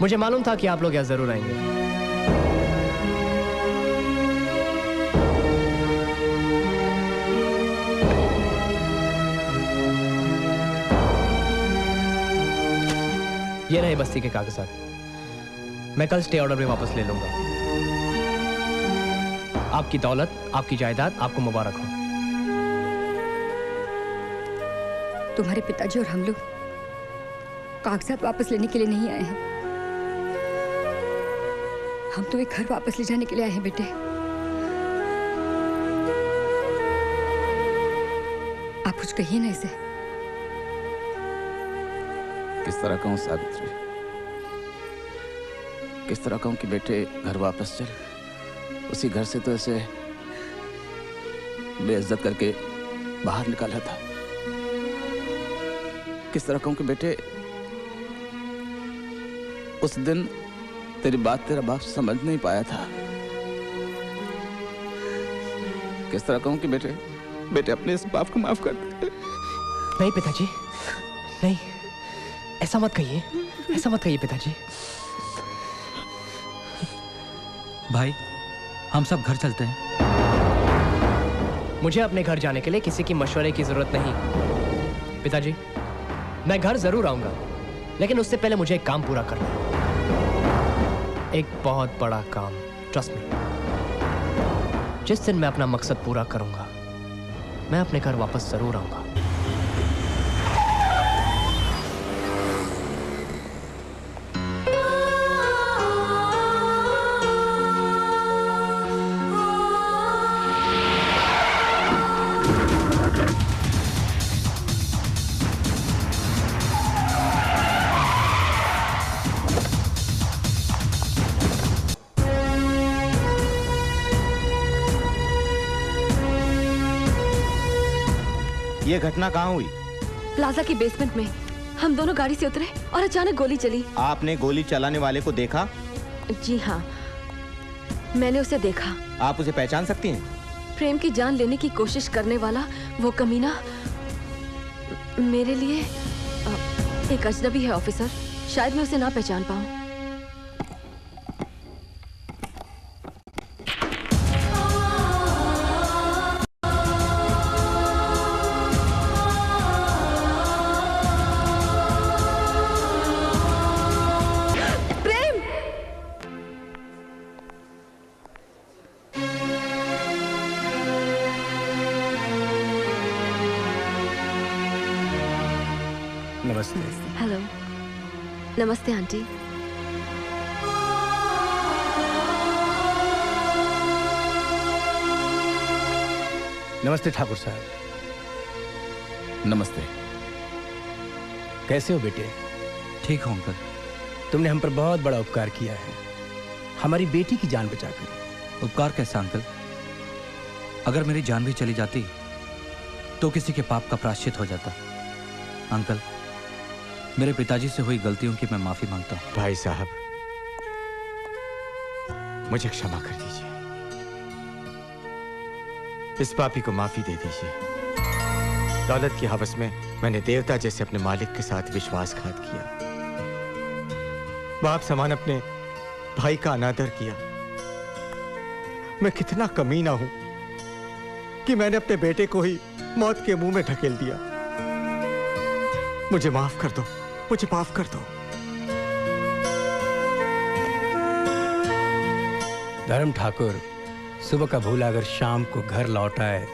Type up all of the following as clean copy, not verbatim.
मुझे मालूम था कि आप लोग यहाँ जरूर आएंगे। ये रहे बस्ती के कागजात। मैं कल स्टे ऑर्डर भी वापस ले लूंगा। आपकी दौलत, आपकी जायदाद आपको मुबारक हो। तुम्हारे पिताजी और हम लोग कागजात वापस लेने के लिए नहीं आए हैं। हम तो एक घर वापस ले जाने के लिए आए हैं बेटे। आप कुछ कहिए ना इसे। किस तरह कहूँ सावित्री, किस तरह कहूँ कि बेटे घर वापस चल। उसी घर से तो ऐसे बेइज्जत करके बाहर निकाला था। किस तरह कहूँ कि बेटे उस दिन तेरी बात तेरा बाप समझ नहीं पाया था। किस तरह कहूँ कि बेटे बेटे अपने इस बाप को माफ कर दे। नहीं पिताजी, नहीं, ऐसा मत कहिए, ऐसा मत कहिए पिताजी। भाई हम सब घर चलते हैं। मुझे अपने घर जाने के लिए किसी की मशवरे की जरूरत नहीं। पिताजी, मैं घर जरूर आऊंगा, लेकिन उससे पहले मुझे एक काम पूरा करना है। एक बहुत बड़ा काम, ट्रस्ट मी। जिस दिन मैं अपना मकसद पूरा करूंगा, मैं अपने घर वापस जरूर आऊंगा। ये घटना कहाँ हुई? प्लाजा की बेसमेंट में। हम दोनों गाड़ी से उतरे और अचानक गोली चली। आपने गोली चलाने वाले को देखा? जी हाँ, मैंने उसे देखा। आप उसे पहचान सकती हैं? प्रेम की जान लेने की कोशिश करने वाला वो कमीना मेरे लिए एक अजनबी है ऑफिसर। शायद मैं उसे ना पहचान पाऊं। नमस्ते। हेलो। नमस्ते आंटी। नमस्ते ठाकुर साहब। नमस्ते। कैसे हो बेटे? ठीक हूँ अंकल। तुमने हम पर बहुत बड़ा उपकार किया है, हमारी बेटी की जान बचाकर। उपकार कैसा अंकल? अगर मेरी जान भी चली जाती तो किसी के पाप का प्रायश्चित हो जाता। अंकल, मेरे पिताजी से हुई गलतियों की मैं माफी मांगता हूँ। भाई साहब, मुझे क्षमा कर दीजिए। इस पापी को माफी दे दीजिए। दौलत की हवस में मैंने देवता जैसे अपने मालिक के साथ विश्वासघात किया। बाप समान अपने भाई का अनादर किया। मैं कितना कमीना हूं कि मैंने अपने बेटे को ही मौत के मुंह में ढकेल दिया। मुझे माफ कर दो, मुझे माफ कर दो। धर्म ठाकुर सुबह का भूला अगर शाम को घर लौट आए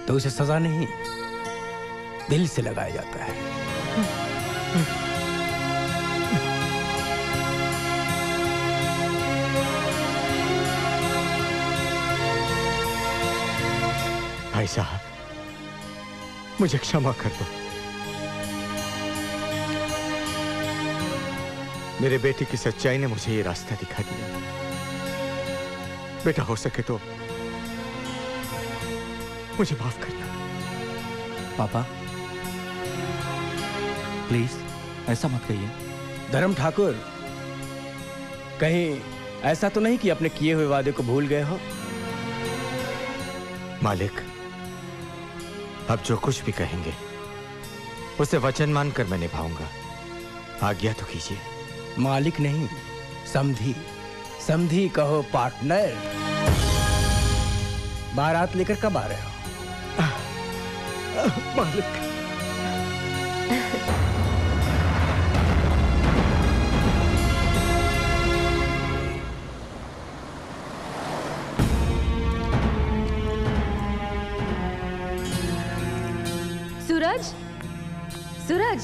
तो उसे सजा नहीं, दिल से लगाया जाता है। भाई साहब, मुझे क्षमा कर दो। मेरे बेटे की सच्चाई ने मुझे ये रास्ता दिखा दिया। बेटा, हो सके तो मुझे माफ करना। पापा प्लीज ऐसा मत कहिए। धर्म ठाकुर, कहीं ऐसा तो नहीं कि अपने किए हुए वादे को भूल गए हो? मालिक, अब जो कुछ भी कहेंगे उसे वचन मानकर मैं निभाऊंगा। आज्ञा तो कीजिए। मालिक नहीं, समधी। समधी कहो पार्टनर। बारात लेकर कब आ रहे हो? मालिक, सूरज, सूरज,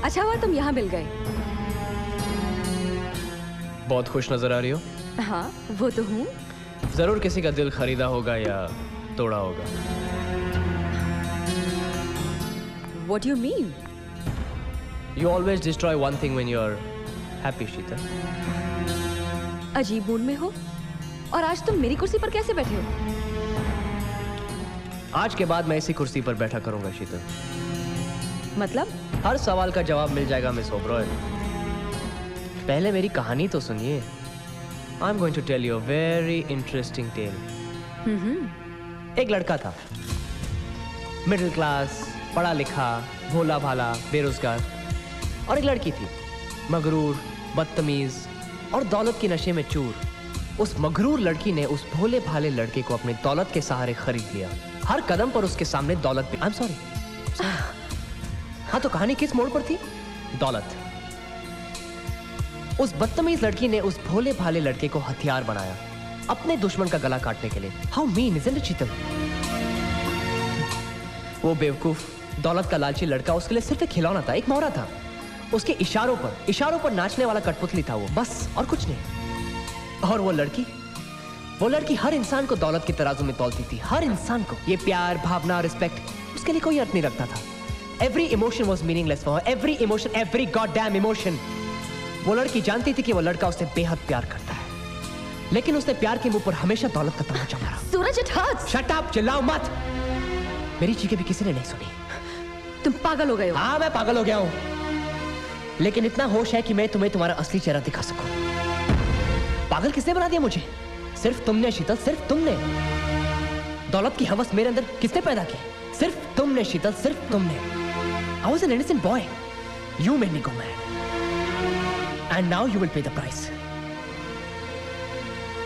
अच्छा हुआ तुम यहाँ मिल गए। बहुत खुश नजर आ रही हो। हाँ, वो तो हूँ। जरूर किसी का दिल खरीदा होगा या तोड़ा होगा। What do you mean? You always destroy one thing when you're happy, शीतल। अजीब मूड में हो, और आज तुम मेरी कुर्सी पर कैसे बैठे हो? आज के बाद मैं इसी कुर्सी पर बैठा करूंगा शीतल। मतलब? हर सवाल का जवाब मिल जाएगा मिस ओबरॉय। पहले मेरी कहानी तो सुनिए। I am going to tell you a very interesting tale. एक लड़का था, मिडिल क्लास, पढ़ा लिखा, भोला भाला, बेरोजगार, और एक लड़की थी, मगरूर, बदतमीज और दौलत के नशे में चूर। उस मगरूर लड़की ने उस भोले भाले लड़के को अपनी दौलत के सहारे खरीद लिया। हर कदम पर उसके सामने दौलत पे। I am sorry. हाँ, तो कहानी किस मोड़ पर थी? दौलत। उस बदतमीज लड़की ने उस भोले भाले लड़के को हथियार बनाया अपने दुश्मन का गला काटने के लिए। हाउ मीन इजंट इट शीतल? वो बेवकूफ दौलत का लालची लड़का उसके लिए सिर्फ एक खिलौना था, एक मोहरा था। उसके इशारों पर नाचने वाला कठपुतली था वो, बस, और कुछ नहीं। और वो लड़की हर इंसान को दौलत की तराजू में तौलती थी, हर इंसान को। ये प्यार, भावना, रिस्पेक्ट उसके लिए कोई अर्थ नहीं रखता था। Every emotion was meaningless for her, every emotion, every god damn emotion. वो लड़की जानती थी कि वो लड़का उसे बेहद प्यार करता है, लेकिन उसने प्यार के मुंह पर हमेशा दौलत का तमाचा मारा। सूरज, it hurts! शट अप, चिल्लाओ मत। मेरी चीखें भी किसी ने नहीं सुनी। तुम पागल हो गए हो। हाँ, मैं पागल हो गया हूँ, लेकिन इतना होश है कि मैं तुम्हें तुम्हारा असली चेहरा दिखा सकूं। पागल किसने बना दिया मुझे? सिर्फ तुमने शीतल, सिर्फ तुमने। दौलत की हवस मेरे अंदर किसने पैदा की? सिर्फ तुमने शीतल, सिर्फ तुमने। I was an innocent boy. You made me go mad. And now you will pay the price.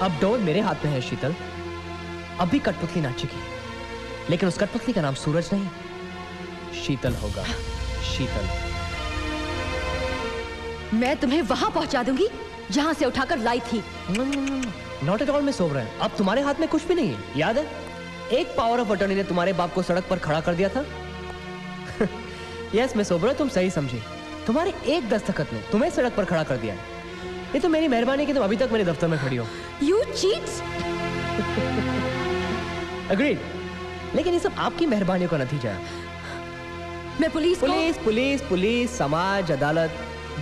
अब डोर मेरे हाथ में है शीतल। अभी कठपुतली नाचेगी, लेकिन उस कठपुतली का नाम सूरज नहीं, शीतल होगा। शीतल। मैं तुम्हें वहां पहुंचा दूंगी जहां से उठाकर लाई थी। Not at all miss Oberoi. अब तुम्हारे हाथ में कुछ भी नहीं है, याद है? एक पावर ऑफ अटॉर्नी ने तुम्हारे बाप को सड़क पर खड़ा कर दिया था। यस मिस ओबरॉय, तुम सही समझी। तुम्हारे एक दस्तखत ने तुम्हें सड़क पर खड़ा कर दिया। ये तो मेरी मेहरबानी कि तुम अभी तक मेरे दफ्तर में खड़ी हो। You cheats! अग्रीड, लेकिन ये सब आपकी मेहरबानियों का नतीजा है। मैं पुलिस, समाज, अदालत,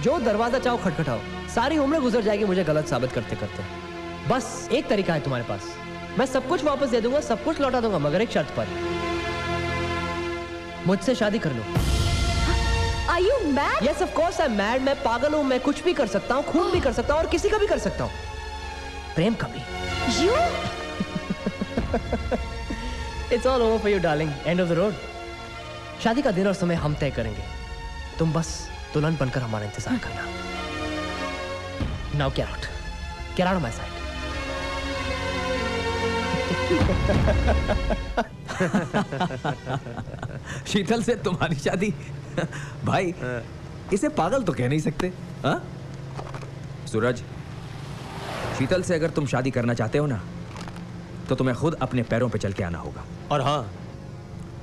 जो दरवाजा चाहो खटखटाओ, सारी उम्र गुजर जाएगी मुझे गलत साबित करते करते। बस एक तरीका है तुम्हारे पास, मैं सब कुछ वापस दे दूंगा, सब कुछ लौटा दूंगा, मगर एक शर्त पर। मुझसे शादी कर लो। Are you mad? Yes, of course I'm mad. मैं पागल हूँ, मैं कुछ भी कर सकता हूँ, खून भी कर सकता हूँ और किसी का भी कर सकता हूँ, प्रेम का भी। You? It's all over for you, darling. End of the road. शादी का दिन और समय हम तय करेंगे, तुम बस दुल्हन बनकर हमारा इंतजार करना। Now get out. Get out of my sight. शीतल से तुम्हारी शादी? भाई, इसे पागल तो कह नहीं सकते। हाँ? सूरज, शीतल से अगर तुम शादी करना चाहते हो ना, तो तुम्हें खुद अपने पैरों पे चल के आना होगा। और हाँ,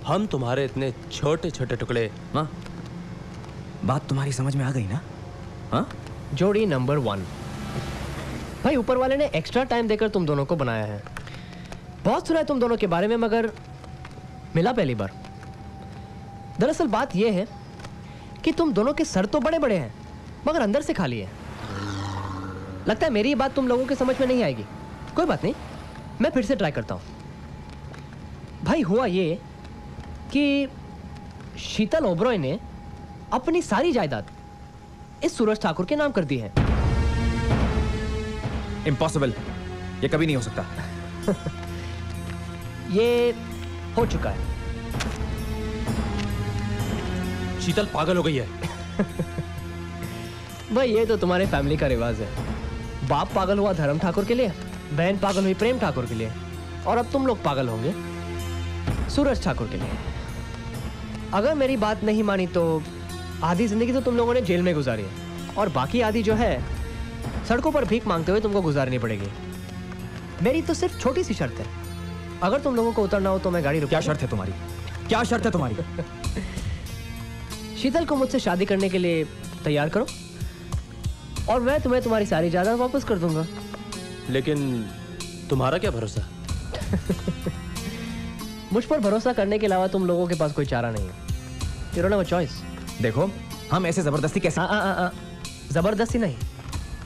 हम तुम्हारे इतने छोटे छोटे टुकड़े। हाँ? बात तुम्हारी समझ में आ गई ना? हाँ? जोड़ी नंबर 1। भाई, ऊपर वाले ने एक्स्ट्रा टाइम देकर तुम दोनों को बनाया है। बहुत सुना है तुम दोनों के बारे में, मगर मिला पहली बार। दरअसल बात यह है कि तुम दोनों के सर तो बड़े बड़े हैं, मगर अंदर से खाली है। लगता है मेरी ये बात तुम लोगों के समझ में नहीं आएगी। कोई बात नहीं, मैं फिर से ट्राई करता हूं। भाई, हुआ ये कि शीतल ओबरॉय ने अपनी सारी जायदाद इस सूरज ठाकुर के नाम कर दी है। इम्पॉसिबल, ये कभी नहीं हो सकता। ये हो चुका है। शीतल पागल हो गई है। भाई ये तो तुम्हारे फैमिली का रिवाज है। बाप पागल हुआ धर्म ठाकुर के लिए, बहन पागल हुई प्रेम ठाकुर के लिए, और अब तुम लोग पागल होंगे सूरज ठाकुर के लिए। अगर मेरी बात नहीं मानी तो आधी जिंदगी तो तुम लोगों ने जेल में गुजारी है, और बाकी आधी जो है सड़कों पर भीख मांगते हुए तुमको गुजारनी पड़ेगी। मेरी तो सिर्फ छोटी सी शर्त है, अगर तुम लोगों को उतरना हो तो मैं गाड़ी रुक। क्या शर्त है तुम्हारी? क्या शर्त है तुम्हारी? शीतल को मुझसे शादी करने के लिए तैयार करो और मैं तुम्हें तुम्हारी सारी जायदाद वापस कर दूंगा। लेकिन तुम्हारा क्या भरोसा? मुझ पर भरोसा करने के अलावा तुम लोगों के पास कोई चारा नहीं है। You don't have a choice। देखो हम ऐसे जबरदस्ती कैसे? जबरदस्ती नहीं,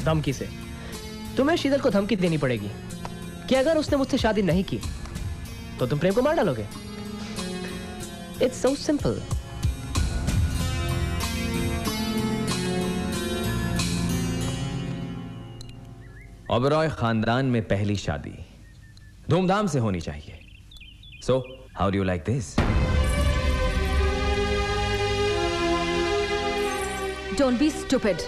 धमकी से। तुम्हें शीतल को धमकी देनी पड़ेगी कि अगर उसने मुझसे शादी नहीं की तो तुम प्रेम को मार डालोगे। It's so simple. ओबरॉय खानदान में पहली शादी धूमधाम से होनी चाहिए। So how do you like this? Don't be stupid.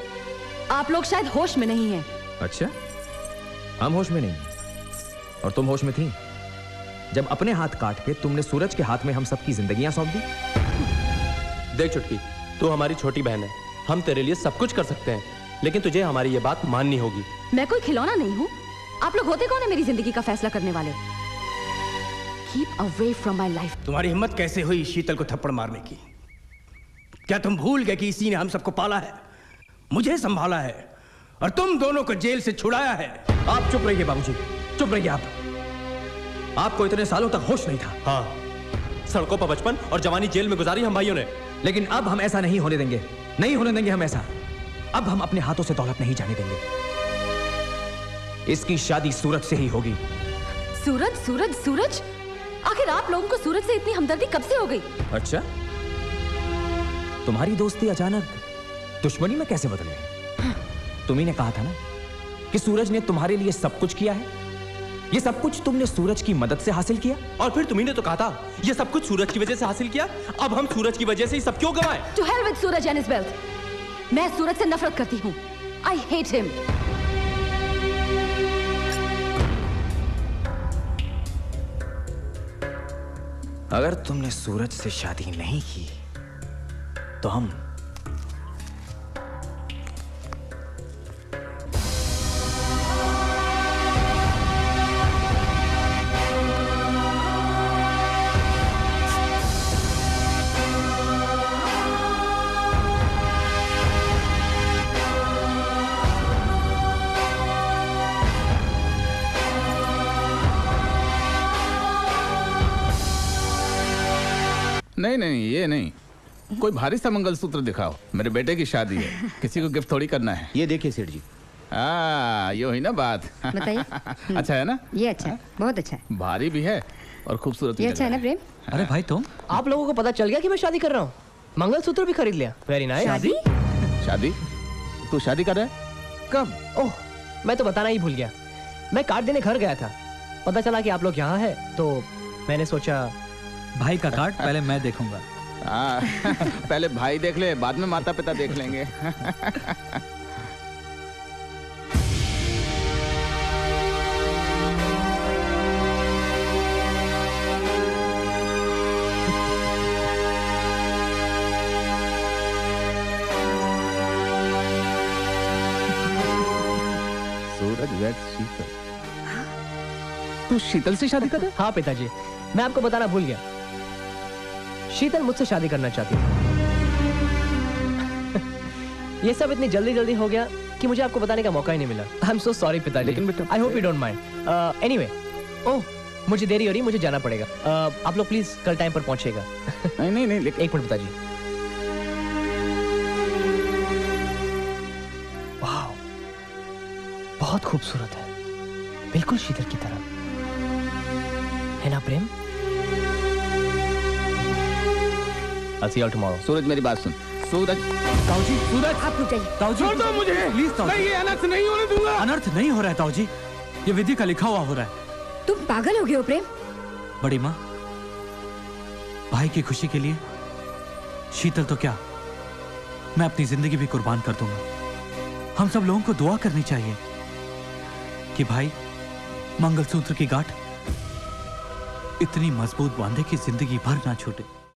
आप लोग शायद होश में नहीं हैं। अच्छा, हम होश में नहीं हैं और तुम होश में थी जब अपने हाथ काट के तुमने सूरज के हाथ में हम सबकी जिंदगियां सौंप दी। देख चुटकी, तू हमारी छोटी बहन है, हम तेरे लिए सब कुछ कर सकते हैं, लेकिन तुझे हमारी ये बात माननी होगी। मैं कोई खिलौना नहीं हूँ। आप लोग होते कौन है मेरी जिंदगी का फैसला करने वाले? Keep away from my life। तुम्हारी हिम्मत कैसे हुई शीतल को थप्पड़ मारने की? क्या तुम भूल गए कि इसी ने हम सबको पाला है, मुझे संभाला है और तुम दोनों को जेल से छुड़ाया है? आप चुप रहिए बाबूजी, चुप रहिए। आपको इतने सालों तक होश नहीं था। हाँ, सड़कों पर बचपन और जवानी जेल में गुजारी हम भाइयों ने, लेकिन अब हम ऐसा नहीं होने देंगे, नहीं होने देंगे हम ऐसा। अब हम अपने हाथों से दौलत नहीं जाने देंगे। इसकी शादी सूरज से ही होगी। सूरज सूरज सूरज? आखिर आप लोगों को सूरज से इतनी हमदर्दी कब से हो गई? अच्छा, तुम्हारी दोस्ती अचानक दुश्मनी में कैसे बदल गई? तुम्ही ने कहा था ना कि सूरज ने तुम्हारे लिए सब कुछ किया है। ये सब कुछ तुमने सूरज की मदद से हासिल किया। और फिर तुम्ही ने तो कहा था ये सब कुछ सूरज की वजह से हासिल किया। अब हम सूरज की वजह से ही सब क्यों गवाए? To hell with Suraj and his wealth। मैं सूरज से नफरत करती हूँ। I hate him। अगर तुमने सूरज से शादी नहीं की तो हम नहीं नहीं, ये नहीं, कोई भारी सा मंगलसूत्र दिखाओ। मेरे बेटे की शादी है, किसी को गिफ्ट थोड़ी करना है। ये देखिए सेठ जी। ये हुई ना बात। बताइए। अच्छा है ना? ये अच्छा है, बहुत अच्छा है। भारी भी है और खूबसूरत भी ये अच्छा है ना प्रेम? अरे भाई तुम, आप लोगों को पता चल गया कि मैं शादी कर रहा हूँ। मंगलसूत्र भी खरीद लिया। Very nice. शादी? शादी? तू शादी कर रहा है? कब? ओह, मैं तो बताना ही भूल गया। मैं कार्ड देने घर गया था, पता चला कि आप लोग यहाँ हैं, तो मैंने सोचा भाई का कार्ड पहले मैं देखूंगा। पहले भाई देख ले, बाद में माता पिता देख लेंगे। सूरज वेट शीतल। तू शीतल से शादी कर रहा है? हाँ पिताजी, मैं आपको बताना भूल गया। शीतल मुझसे शादी करना चाहती थी। ये सब इतनी जल्दी जल्दी हो गया कि मुझे आपको बताने का मौका ही नहीं मिला। आई एम सो सॉरी पिताजी। लेकिन बेटा, I hope you don't mind. Anyway, oh मुझे देरी हो रही, मुझे जाना पड़ेगा। आप लोग प्लीज कल टाइम पर पहुंचेगा। नहीं नहीं नहीं, लेकिन एक मिनट पिताजी। वाह, बहुत खूबसूरत है, बिल्कुल शीतल की तरह, है ना प्रेम? I'll see you all tomorrow। सूरज मेरी बात सुन। सूरज, ताऊजी, सूरज, आप रुक जाइए। ताऊजी छोड़ दो मुझे प्लीज। मैं ये अनर्थ नहीं होने दूंगा। अनर्थ नहीं हो रहा है ताऊजी, ये विधि का लिखा हुआ हो रहा है। तुम पागल हो गए हो प्रेम? बड़ी माँ, भाई की खुशी के लिए शीतल तो क्या, मैं अपनी जिंदगी भी कुर्बान कर दूंगा। हम सब लोगों को दुआ करनी चाहिए कि भाई मंगलसूत्र की गांठ इतनी मजबूत बांधे कि जिंदगी भर ना छूटे।